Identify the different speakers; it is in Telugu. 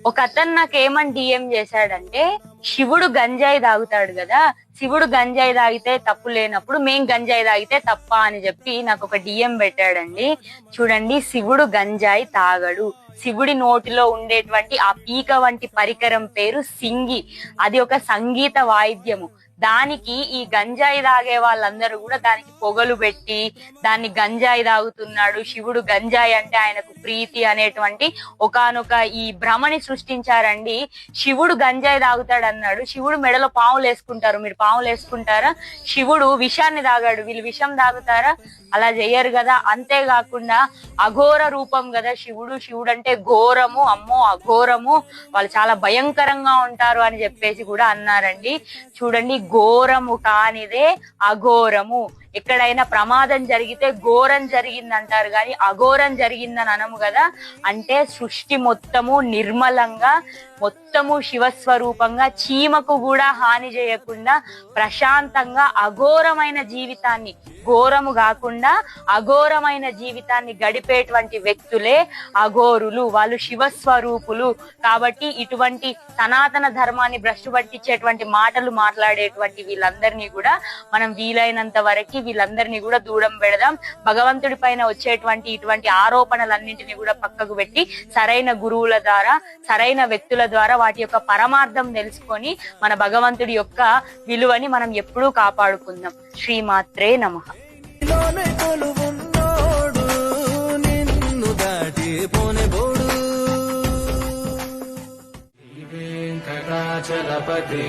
Speaker 1: ఒక అతను నాకేమని డిఎం చేశాడంటే, శివుడు గంజాయి తాగుతాడు కదా, శివుడు గంజాయి తాగితే తప్పు లేనప్పుడు మేం గంజాయి తాగితే తప్ప అని చెప్పి నాకు ఒక డిఎం పెట్టాడండి. చూడండి, శివుడు గంజాయి తాగడు. శివుడి నోటిలో ఉండేటువంటి ఆ పీక వంటి పరికరం పేరు సింగి. అది ఒక సంగీత వాయిద్యము. దానికి ఈ గంజాయి తాగే వాళ్ళందరూ కూడా దానికి పొగలు పెట్టి దాన్ని గంజాయి తాగుతున్నాడు, శివుడు గంజాయి అంటే ఆయనకు ప్రీతి అనేటువంటి ఒకానొక ఈ భ్రమని సృష్టించారండి. శివుడు గంజాయి తాగుతాడు అన్నాడు. శివుడు మెడలో పాములు వేసుకుంటారు, మీరు పాములు వేసుకుంటారా? శివుడు విషాన్ని తాగాడు, వీళ్ళు విషం తాగుతారా? అలా చెయ్యరు కదా. అంతేకాకుండా అఘోర రూపం కదా శివుడు. శివుడు అంటే ఘోరము, అమ్మో అఘోరము, వాళ్ళు చాలా భయంకరంగా ఉంటారు అని చెప్పేసి కూడా అన్నారండి. చూడండి, ఘోరము కానిదే అఘోరము. ఎక్కడైనా ప్రమాదం జరిగితే ఘోరం జరిగింది అంటారు కానీ అఘోరం జరిగిందని అనము కదా. అంటే సృష్టి మొత్తము నిర్మలంగా, మొత్తము శివస్వరూపంగా, చీమకు కూడా హాని చేయకుండా ప్రశాంతంగా అఘోరమైన జీవితాన్ని, ఘోరము కాకుండా అఘోరమైన జీవితాన్ని గడిపేటువంటి వ్యక్తులే అఘోరులు. వాళ్ళు శివస్వరూపులు. కాబట్టి ఇటువంటి సనాతన ధర్మాన్ని భ్రష్టు పట్టించేటువంటి మాటలు మాట్లాడేటువంటి వీళ్ళందరినీ కూడా మనం వీలైనంత వరకు వీళ్ళందరినీ కూడా దూరం పెడదాం. భగవంతుడి పైన వచ్చేటువంటి ఇటువంటి ఆరోపణలన్నింటినీ కూడా పక్కకు పెట్టి సరైన గురువుల ద్వారా, సరైన వ్యక్తుల ద్వారా వాటి యొక్క పరమార్థం తెలుసుకొని మన భగవంతుడి యొక్క విలువని మనం ఎప్పుడూ కాపాడుకుందాం. శ్రీమాత్రే నమః.
Speaker 2: వెంకటాచలపతే